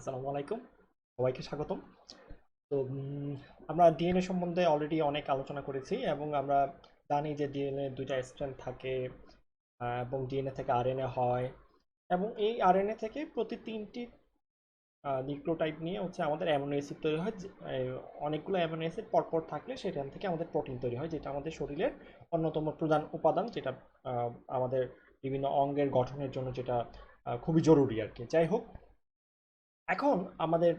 আসসালামু আলাইকুম, সবাইকে স্বাগতম। তো আমরা ডিএনএ সম্বন্ধে অলরেডি অনেক আলোচনা করেছি এবং আমরা জানি যে ডিএনএ দুইটা স্ট্র্যান্ড থাকে, এবং ডিএনএ থেকে আরএনএ হয়, এবং এই আরএনএ থেকে প্রতি তিনটি নিউক্লিওটাইড নিয়ে হচ্ছে আমাদের অ্যামিনো অ্যাসিড তৈরি হয়। অনেকগুলো অ্যামিনো অ্যাসিড পরপর থাকলে সেখান থেকে আমাদের প্রোটিন তৈরি হয়, যেটা আমাদের শরীরের অন্যতম প্রধান উপাদান, যেটা আমাদের বিভিন্ন অঙ্গের গঠনের জন্য যেটা খুবই জরুরি আর কি। যাই হোক, এখন আমাদের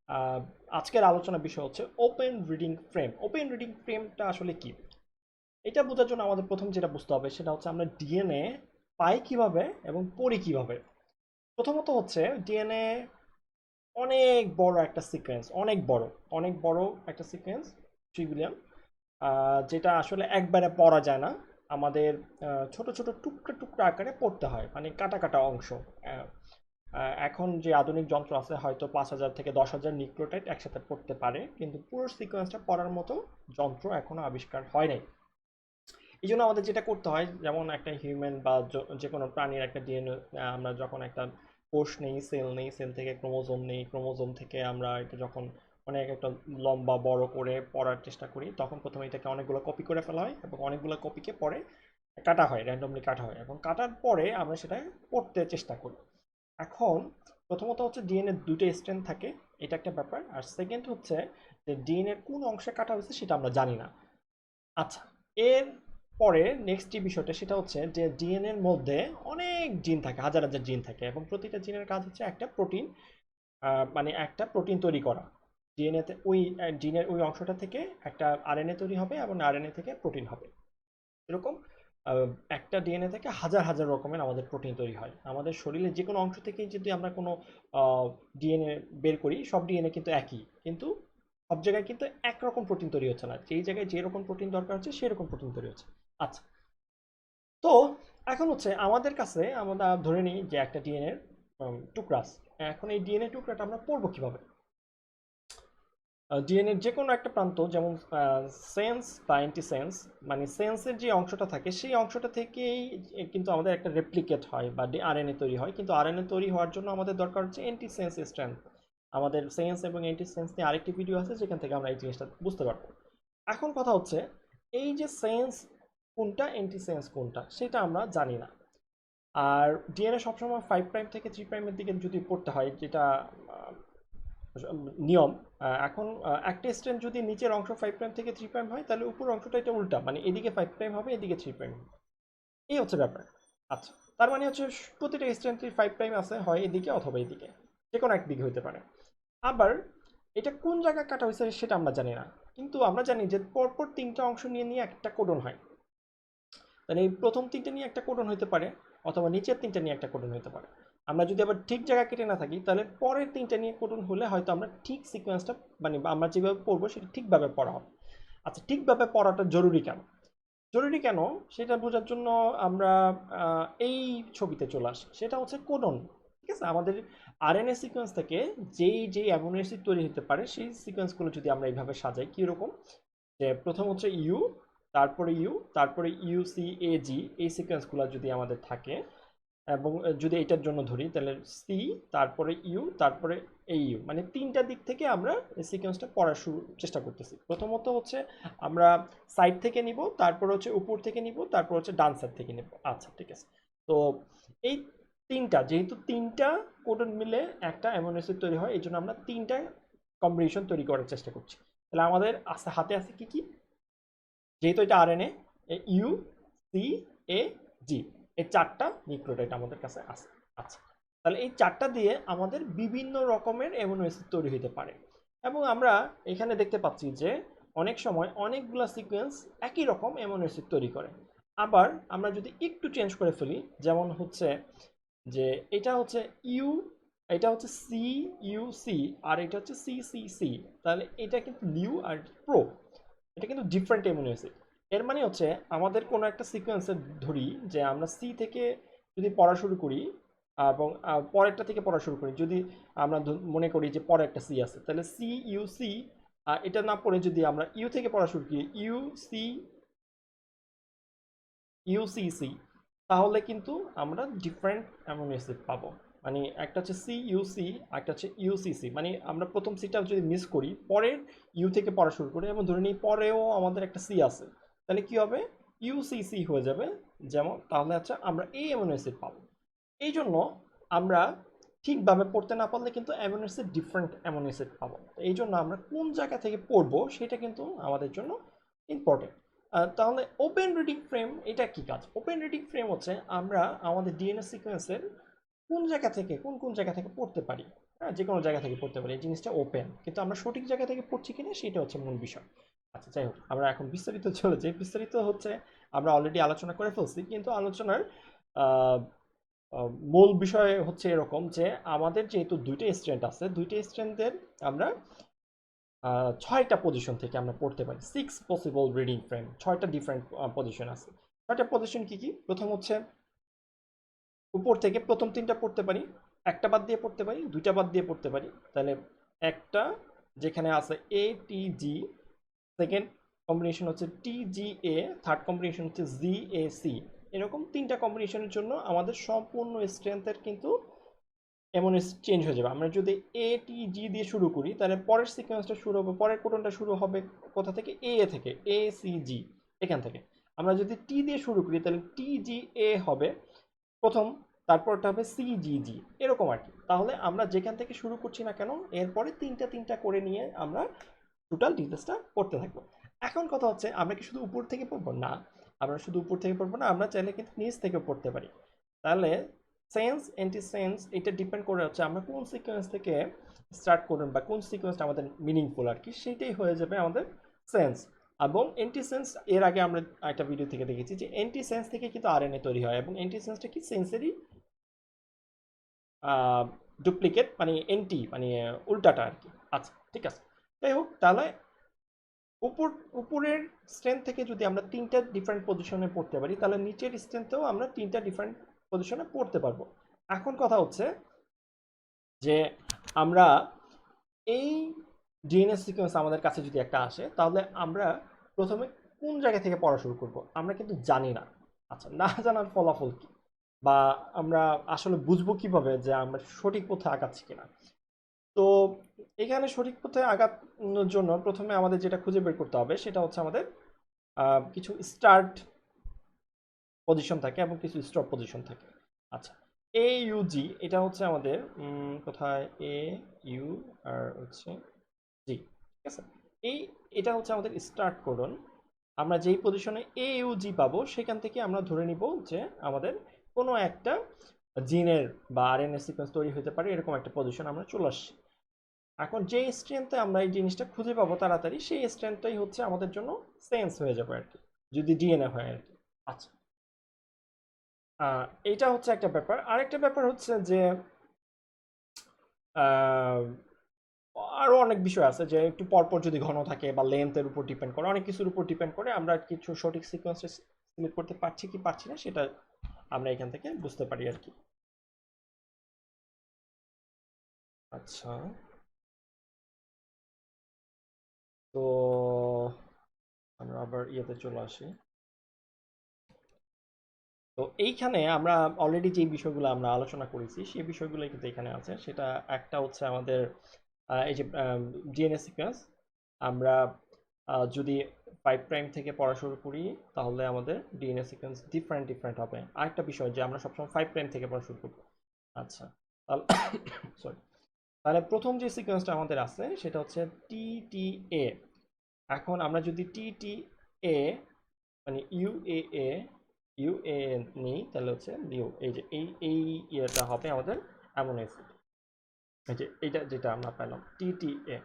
আহ, আজকের আলোচনার বিষয় হচ্ছে open reading frame. Open reading ফ্রেমটা আসলে কি, এটা বোঝার জন্য আমাদের প্রথম যেটা বুঝতে হবে সেটা হচ্ছে আমরা ডিএনএ পাই কিভাবে এবং পড়ি কিভাবে। প্রথমত হচ্ছে ডিএনএ অনেক বড় একটা সিকোয়েন্স, অনেক বড় একটা সিকোয়েন্স, 3 বিলিয়ন, যেটা আসলে একবারে পড়া যায় না। আমাদের ছোট ছোট টুকরা টুকরা আকারে পড়তে হয়, মানে কাটা কাটা অংশ। আহ, এখন যে আধুনিক যন্ত্র আছে হয়তো 5,000 থেকে 10,000 নিউক্লিওটাইড একসাথে পড়তে পারে, কিন্তু পুরো সিকোয়েন্সটা পড়ার মতো যন্ত্র এখনো আবিষ্কার হয় নাই। এই জন্য আমাদের যেটা করতে হয়, যেমন একটা হিউম্যান বা যে কোনো প্রাণীর একটা ডিএনএ, আমরা যখন একটা কোষ নেই, সেল নেই, সেল থেকে ক্রোমোজোম নেই, ক্রোমোজোম থেকে আমরা এটা যখন অনেক একটা লম্বা বড় করে পড়ার চেষ্টা করি, তখন প্রথমে এটাকে অনেকগুলো কপি করে ফেলা হয় এবং অনেকগুলো কপিকে পরে কাটা হয়, র্যান্ডমলি কাটা হয়, এবং কাটার পরে আমরা সেটা পড়তে চেষ্টা করি। এখন প্রথমত হচ্ছে ডিএনএ দুটো স্ট্র্যান্ড থাকে, এটা একটা ব্যাপার। আর সেকেন্ড হচ্ছে যে ডিএনএ কোন অংশে কাটা হয়েছে সেটা আমরা জানি না। আচ্ছা, এর পরে নেক্সট যে বিষয়টা সেটা হচ্ছে যে ডিএনএ এর মধ্যে অনেক জিন থাকে, হাজার হাজার জিন থাকে, এবং প্রতিটা জিনের কাজ হচ্ছে একটা প্রোটিন, মানে একটা প্রোটিন তৈরি করা। ডিএনএ তে ওই জিনের ওই অংশটা থেকে একটা আরএনএ তৈরি হবে এবং আরএনএ থেকে প্রোটিন হবে। এরকম আহ, একটা ডিএনএ থেকে হাজার হাজার রকমের আমাদের প্রোটিন তৈরি হয়। আমাদের শরীরের যে কোনো অংশ থেকেই যদি আমরা কোনো ডিএনএ বের করি, সব ডিএনএ কিন্তু একই, কিন্তু সব জায়গায় কিন্তু একরকম প্রোটিন তৈরি হচ্ছে না, যেই জায়গায় যেরকম প্রোটিন দরকার হচ্ছে সেরকম প্রোটিন তৈরি হচ্ছে। আচ্ছা, তো এখন হচ্ছে আমাদের কাছে আমরা ধরে নিই যে একটা ডিএনএ টুকরা আছে। এখন এই ডিএনএ টুকরাটা আমরা পড়বো কিভাবে? ডিএনএর যে কোনো একটা প্রান্ত, যেমন সেন্স বা অ্যান্টিসেন্স, মানে সেন্সের যে অংশটা থাকে সেই অংশটা থেকেই কিন্তু আমাদের একটা রেপ্লিকেট হয় বা আরএনএ তৈরি হয়, কিন্তু আরএনএ তৈরি হওয়ার জন্য আমাদের দরকার হচ্ছে অ্যান্টিসেন্স স্ট্র্যান্ড। আমাদের সেন্স এবং অ্যান্টিসেন্স নিয়ে আরেকটি ভিডিও আছে, যেখান থেকে আমরা এই জিনিসটা বুঝতে পারবো। এখন কথা হচ্ছে, এই যে সেন্স কোনটা, অ্যান্টিসেন্স কোনটা, সেটা আমরা জানি না। আর ডিএনএ সবসময় 5 প্রাইম থেকে 3 প্রাইমের দিকে যদি পড়তে হয়, যেটা নিয়ম। এখন একটা স্ট্র্যান্ড যদি নিচের অংশ 5 প্রাইম থেকে 3 প্রাইম হয়, তাহলে উপর অংশটা এটা উল্টা, মানে এদিকে 5 প্রাইম হবে, এদিকে 3 প্রাইম হবে। এই হচ্ছে ব্যাপার। আচ্ছা, তার মানে হচ্ছে প্রতিটা স্ট্র্যান্ডের 5 প্রাইম আছে হয় এদিকে অথবা এদিকে, যে কোনো একদিকে হতে পারে। আবার এটা কোন জায়গায় কাটা হয়েছে সেটা আমরা জানি না, কিন্তু আমরা জানি যে পরপর তিনটা অংশ নিয়ে নিয়ে একটা কোডন হয়। তাহলে এই প্রথম তিনটে নিয়ে একটা কোডন হতে পারে, অথবা নিচের তিনটে নিয়ে একটা কোডন হতে পারে। আমরা যদি আবার ঠিক জায়গা কেটে না থাকি, তাহলে পরের তিনটে নিয়ে কোডন হলে হয়তো আমরা ঠিক সিকোয়েন্সটা, মানে আমরা যেভাবে পড়বো সেটা ঠিকভাবে পড়া হবে। আচ্ছা, ঠিকভাবে পড়াটা জরুরি কেন? জরুরি কেন সেটা বোঝার জন্য আমরা এই ছবিতে চলে আসি, সেটা হচ্ছে কোডন। ঠিক আছে, আমাদের আরএনএ সিকোয়েন্স থেকে যেই যেই অ্যামিনো অ্যাসিড তৈরি হতে পারে সেই সিকোয়েন্সগুলো যদি আমরা এইভাবে সাজাই, কীরকম, যে প্রথম হচ্ছে ইউ, তারপরে ইউ, তারপরে ইউ সি এ জি, এই সিকোয়েন্সগুলো যদি আমাদের থাকে, এবং যদি এটার জন্য ধরি তাহলে সি, তারপরে ইউ, তারপরে এই ইউ, মানে তিনটা দিক থেকে আমরা এই সিকোয়েন্সটা পড়ার চেষ্টা করতেছি। প্রথমত হচ্ছে আমরা সাইড থেকে নিব, তারপর হচ্ছে উপর থেকে নিব, তারপর হচ্ছে ডান সাইড থেকে নিব। আচ্ছা, ঠিক আছে। তো এই তিনটা, যেহেতু তিনটা কোডন মিলে একটা অ্যামিনো অ্যাসিড তৈরি হয়, এই জন্য আমরা তিনটা কম্বিনেশন তৈরি করার চেষ্টা করছি। তাহলে আমাদের হাতে আছে কি কি? যেহেতু এটা আরএনএ, ইউ, সি, এ, জি, এই চারটা নিউক্লিওটাইড আমাদের কাছে আছে। আচ্ছা, তাহলে এই চারটা দিয়ে আমাদের বিভিন্ন রকমের অ্যামিনো অ্যাসিড তৈরি হতে পারে, এবং আমরা এখানে দেখতে পাচ্ছি যে অনেক সময় অনেকগুলা সিকোয়েন্স একই রকম অ্যামিনো অ্যাসিড তৈরি করে। আবার আমরা যদি একটু চেঞ্জ করে ফেলি, যেমন হচ্ছে যে এটা হচ্ছে ইউ, এটা হচ্ছে সি ইউ সি, আর এটা হচ্ছে সি সি সি, তাহলে এটা কিন্তু লিউ আর প্রো, এটা কিন্তু ডিফারেন্ট অ্যামিনো অ্যাসিড। এর মানে হচ্ছে আমাদের কোনো একটা সিকোয়েন্সে ধরি যে আমরা সি থেকে যদি পড়া শুরু করি, এবং পরেরটা থেকে পড়া শুরু করি, যদি আমরা মনে করি যে পরে একটা সি আছে, তাহলে সি ইউ সি, এটা না পড়ে যদি আমরা ইউ থেকে পড়া শুরু করি, ইউ সি ইউসিসি, তাহলে কিন্তু আমরা ডিফারেন্ট অ্যামিনো অ্যাসিড পাবো। মানে একটা হচ্ছে সিইউসি, একটা হচ্ছে ইউসিসি। মানে আমরা প্রথম সিটা যদি মিস করি, পরের ইউ থেকে পড়া শুরু করি এবং ধরে নিই পরেও আমাদের একটা সি আছে, তাহলে কি হবে? ইউসিসি হয়ে যাবে। যেমন তাহলে হচ্ছে আমরা এই অ্যামিনো অ্যাসিড পাবো। এই জন্য আমরা ঠিকভাবে পড়তে না পারলে কিন্তু amino acid different amino acid পাবো। এই জন্য আমরা কোন জায়গা থেকে পড়বো সেটা কিন্তু আমাদের জন্য ইম্পর্টেন্ট। তাহলে ওপেন রিডিং ফ্রেম এটা কি কাজ? ওপেন রিডিং ফ্রেম হচ্ছে আমরা আমাদের ডিএনএ সিকোয়েন্সের কোন জায়গা থেকে কোন জায়গা থেকে পড়তে পারি। হ্যাঁ, যে কোনো জায়গা থেকে পড়তে পারি, এই জিনিসটা ওপেন, কিন্তু আমরা সঠিক জায়গা থেকে পড়ছি কিনা সেটা হচ্ছে মূল বিষয়। আচ্ছা, যাই হোক, আমরা এখন বিস্তারিত চলে যাই। বিস্তারিত হচ্ছে আমরা অলরেডি আলোচনা করে ফেলছি, কিন্তু আলোচনার আহ, মূল বিষয় হচ্ছে এরকম যে আমাদের যেহেতু দুইটা স্ট্রেন্থ আছে, দুইটা স্ট্রেন্থের আমরা 6টা পজিশন থেকে আমরা পড়তে পারি। 6 পসিবল রিডিং ফ্রেম, 6টা ডিফারেন্ট পজিশন আছে। 6টা পজিশন কি কি? প্রথম হচ্ছে উপর থেকে প্রথম 3টা পড়তে পারি, একটা বাদ দিয়ে পড়তে পারি, দুইটা বাদ দিয়ে পড়তে পারি। তাহলে একটা যেখানে আছে এ টি জি, সেকেন্ড কম্বিনেশন হচ্ছে টি জি এ, থার্ড কম্বিনেশন হচ্ছে জি এ সি। এরকম 3টা কম্বিনেশনের জন্য আমাদের সম্পূর্ণ স্ট্রেংথের কিন্তু এমন চেঞ্জ হয়ে যাবে। আমরা যদি এ টি জি দিয়ে শুরু করি, তাহলে পরের সিকোয়েন্সটা শুরু হবে, পরের কোডনটা শুরু হবে কোথা থেকে? এ থেকে, এ সি জি, এখান থেকে। আমরা যদি টি দিয়ে শুরু করি, তাহলে টি জি এ হবে প্রথম, তারপরটা হবে সি জি জি, এরকম আর কি। তাহলে আমরা যেখান থেকে শুরু করছি না কেন, এরপরে তিনটা তিনটা করে নিয়ে আমরা টোটাল ডিটেলসটা পড়তে থাকবো। এখন কথা হচ্ছে, আমরা কি শুধু উপর থেকে পড়বো? না, আমরা শুধু উপর থেকে পড়বো না, আমরা চাইলে কিন্তু নিচ থেকে পড়তে পারি। তাহলে সেন্স অ্যান্টি সেন্স এটা ডিপেন্ড করে হচ্ছে আমরা কোন সিকোয়েন্স থেকে স্টার্ট করবেন, বা কোন সিকোয়েন্সটা আমাদের মিনিংফুল আর কি, সেটাই হয়ে যাবে আমাদের সেন্স। এবং অ্যান্টিসেন্স এর আগে আমরা একটা ভিডিও থেকে দেখেছি যে অ্যান্টিসেন্স থেকে কিন্তু আরএনএ তৈরি হয়, এবং অ্যান্টিসেন্সটা কি? সেন্সেরই ডুপ্লিকেট, মানে এন্টি, মানে উল্টাটা আর কি। আচ্ছা, ঠিক আছে। যাই হোক, তাহলে উপর উপরের স্ট্রেন্থ থেকে যদি আমরা 3টা ডিফারেন্ট পজিশনে পড়তে পারি, তাহলে নিচের স্ট্রেন্থেও আমরা 3টা ডিফারেন্ট পজিশনে পড়তে পারবো। এখন কথা হচ্ছে যে আমরা এই ডিএনএ সিকোয়েন্স আমাদের কাছে যদি একটা আসে, তাহলে আমরা প্রথমে কোন জায়গা থেকে পড়া শুরু করব আমরা কিন্তু জানি না। আচ্ছা, না জানার ফলাফল কি, বা আমরা আসলে বুঝবো কিভাবে যে আমরা সঠিক পথে আগাচ্ছি কিনা? তো এখানে সঠিক পথে আগানোর জন্য প্রথমে আমাদের যেটা খুঁজে বের করতে হবে সেটা হচ্ছে আমাদের কিছু স্টার্ট পজিশন থাকে এবং কিছু স্টপ পজিশন থাকে। আচ্ছা, এ ইউ জি এটা হচ্ছে আমাদের কোথায়? এ ইউ আর হচ্ছে জি, ঠিক আছে। এই এটা হচ্ছে আমাদের স্টার্ট কোডন। আমরা যেই পজিশনে এ ইউ জি পাবো, সেখান থেকে আমরা ধরে নিব যে আমাদের কোনো একটা জিনের বা আরএনএ সিকোয়েন্স তৈরি হতে পারে, এরকম একটা পজিশন আমরা চলে আসছি। এখন যে স্ট্রেংথে আমরা এই জিনিসটা খুঁজে পাবো তাড়াতাড়ি, সেই স্ট্রেংথটাই হচ্ছে আমাদের জন্য সেন্স হয়ে যাবে আর কি, যদি ডিএনএ হয় আর কি। আচ্ছা, এইটা হচ্ছে একটা ব্যাপার। আরেকটা ব্যাপার হচ্ছে যে আহ, আরো অনেক বিষয় আছে, যে একটু পরপর যদি ঘন থাকে বা লেন্থের উপর ডিপেন্ড করে, অনেক কিছুর উপর ডিপেন্ড করে আমরা কিছু সঠিক সিকোয়েন্সে সিলেক্ট করতে পারছি কি পারছি না, সেটা আমরা এখান থেকে বুঝতে পারি আর কি। আচ্ছা, তো আমরা আবার ইয়েতে চলে আসি। তো এইখানে আমরা অলরেডি যে বিষয়গুলো আমরা আলোচনা করেছি সেই বিষয়গুলো কিন্তু এখানে আছে। সেটা একটা হচ্ছে আমাদের এই যে ডিএনএ সিকোয়েন্স, আমরা যদি 5 প্রাইম থেকে পড়া শুরু করি, তাহলে আমাদের ডিএনএ সিকোয়েন্স ডিফারেন্ট ডিফারেন্ট হবে। আরেকটা বিষয় যে আমরা সবসময় 5 প্রাইম থেকে পড়া শুরু করবো। আচ্ছা, তাহলে সরি, তাহলে প্রথম যে সিকোয়েন্সটা আমাদের আছে সেটা হচ্ছে টি টি এ। এখন আমরা যদি টি টি এ মানে ইউএএ ইউএ নেই, তাহলে হচ্ছে লিউ, এই যে এই ইয়েটা হবে আমাদের অ্যামিনো অ্যাসিড, এই যে এইটা যেটা আমরা পেলাম টিটিএ।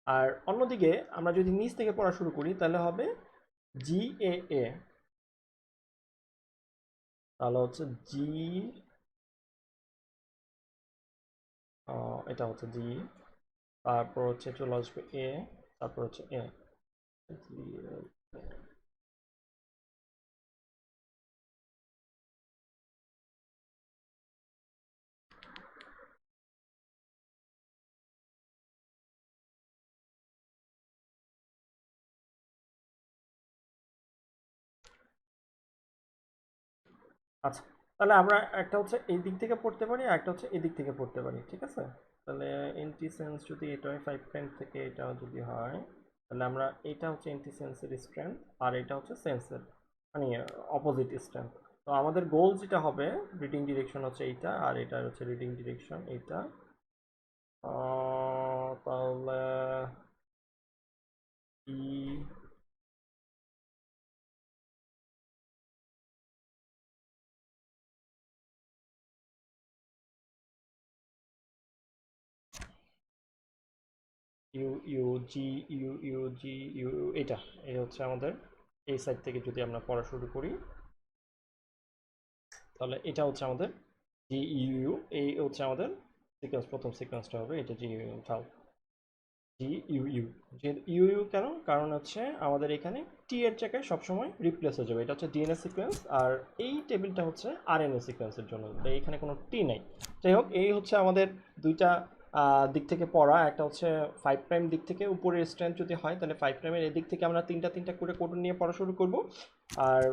আর অন্যদিকে আমরা যদি নিচ থেকে পড়া শুরু করি, তাহলে হবে জিএএ। তাহলে হচ্ছে জি, এটা হচ্ছে জি, তারপর হচ্ছে চলে আসবে এ, তারপর হচ্ছে এ। আচ্ছা, তাহলে আমরা একটা হচ্ছে এই দিক থেকে পড়তে পারি আর একটা হচ্ছে এই দিক থেকে পড়তে পারি, ঠিক আছে? তাহলে এন্টিসেন্স যদি এটা হয় 5' থেকে এটাও যদি হয়, তাহলে আমরা এটা হচ্ছে এন্টিসেন্সের স্ট্রেংথ আর এটা হচ্ছে সেন্সের, মানে অপোজিট স্ট্রেংথ। তো আমাদের গোল যেটা হবে, রিডিং ডিরেকশন হচ্ছে এইটা আর এটা হচ্ছে রিডিং ডিরেকশন এইটা। তাহলে E U U G U U G U এটা, এই হচ্ছে আমাদের এই সাইড থেকে যদি আমরা পড়া শুরু করি, তাহলে এটা হচ্ছে আমাদের জি ইউ ইউ, এই হচ্ছে আমাদের সিকোয়েন্স, প্রথম সিকোয়েন্সটা হবে এটা জি ইউ ইউ। তাহলে জি ইউ ইউ, যে ইউ ইউ কেন, কারণ হচ্ছে আমাদের এখানে টি এর জায়গায় সবসময় রিপ্লেস হয়ে যাবে, এটা হচ্ছে ডিএনএ সিকোয়েন্স আর এই টেবিলটা হচ্ছে আরএনএ সিকোয়েন্সের জন্য, তাই এখানে কোনো টি নাই। যাই হোক, এই হচ্ছে আমাদের দুইটা দিক থেকে পড়া, একটা হচ্ছে 5' দিক থেকে উপরের স্ট্রেন্থ যদি হয় তাহলে 5'-এর এদিক থেকে আমরা তিনটা তিনটা করে কোডন নিয়ে পড়া শুরু করব। আর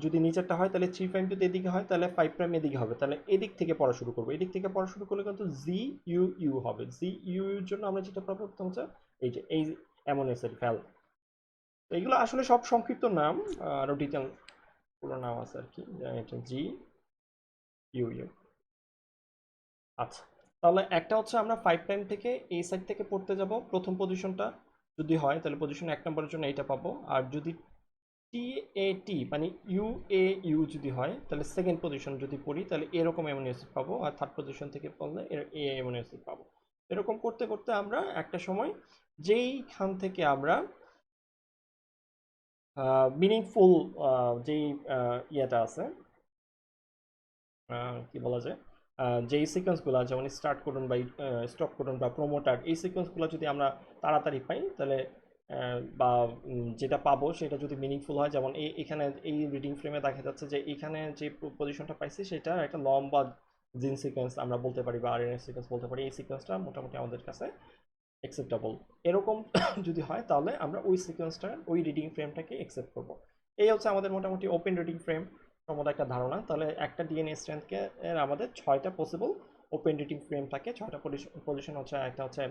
যদি নিচেরটা হয় তাহলে 3' যদি এদিকে হয় তাহলে 5' এদিকে হবে, তাহলে এদিক থেকে পড়া শুরু করবো। এদিক থেকে পড়া শুরু করলে কিন্তু জি ইউ ইউ হবে। জি ইউ ইউর জন্য আমরা যেটা পাবো হচ্ছে এই যে এই অ্যামোনো অ্যাসিড ফেল। এইগুলো আসলে সব সংক্ষিপ্ত নাম, আরো ডিটেল পুরো নাম আছে আর কি, এটা জি ইউ ইউ। আচ্ছা, তাহলে একটা হচ্ছে আমরা 5' থেকে এই সাইড থেকে পড়তে যাব, প্রথম পজিশনটা যদি হয় তাহলে পজিশন 1 নম্বরের জন্য এইটা পাবো, আর যদি টি এ টি মানে ইউ এ ইউ যদি হয় তাহলে সেকেন্ড পজিশন যদি পড়ি তাহলে এরকম অ্যামিনো অ্যাসিড পাবো, আর থার্ড পজিশন থেকে পড়লে এর এ অ্যামিনো অ্যাসিড পাবো। এরকম করতে করতে আমরা একটা সময় যেইখান থেকে আমরা মিনিংফুল যেই ইয়েটা আছে, কি বলা যায়, যেই সিকোয়েন্সগুলো যেমন স্টার্ট কোডন বা স্টপ কোডন বা প্রোমোটার, এই সিকোয়েন্সগুলো যদি আমরা তাড়াতাড়ি পাই তাহলে বা যেটা পাবো সেটা যদি মিনিংফুল হয়, যেমন এখানে এই রিডিং ফ্রেমে দেখা যাচ্ছে যে এখানে যে পজিশনটা পাইছি সেটা একটা লম্বা জিন সিকোয়েন্স আমরা বলতে পারি বা আরএনএ সিকোয়েন্স বলতে পারি, এই সিকোয়েন্সটা মোটামুটি আমাদের কাছে অ্যাকসেপ্টেবল। এরকম যদি হয় তাহলে আমরা ওই সিকোয়েন্সটা ওই রিডিং ফ্রেমটাকে অ্যাকসেপ্ট করব। এই হচ্ছে আমাদের মোটামুটি ওপেন রিডিং ফ্রেম সম্বন্ধে একটা ধারণা। তাহলে একটা ডিএনএ স্ট্র্যান্ডকে এর আমাদের 6টা পসিবল ওপেন রিডিং ফ্রেম থাকে, 6টা পজিশন হচ্ছে, একটা হচ্ছে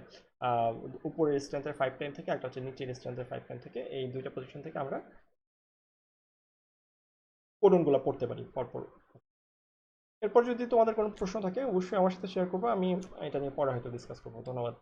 আহ, উপরের স্ট্রেন্থের 5' থেকে, একটা হচ্ছে নিচের স্ট্রেন্থের 5' থেকে, এই দুইটা পজিশন থেকে আমরা কোডনগুলো পড়তে পারি পরপর। এরপর যদি তোমাদের কোনো প্রশ্ন থাকে অবশ্যই আমার সাথে শেয়ার করবো, আমি এটা নিয়ে পরে হয়তো ডিসকাস করবো। ধন্যবাদ।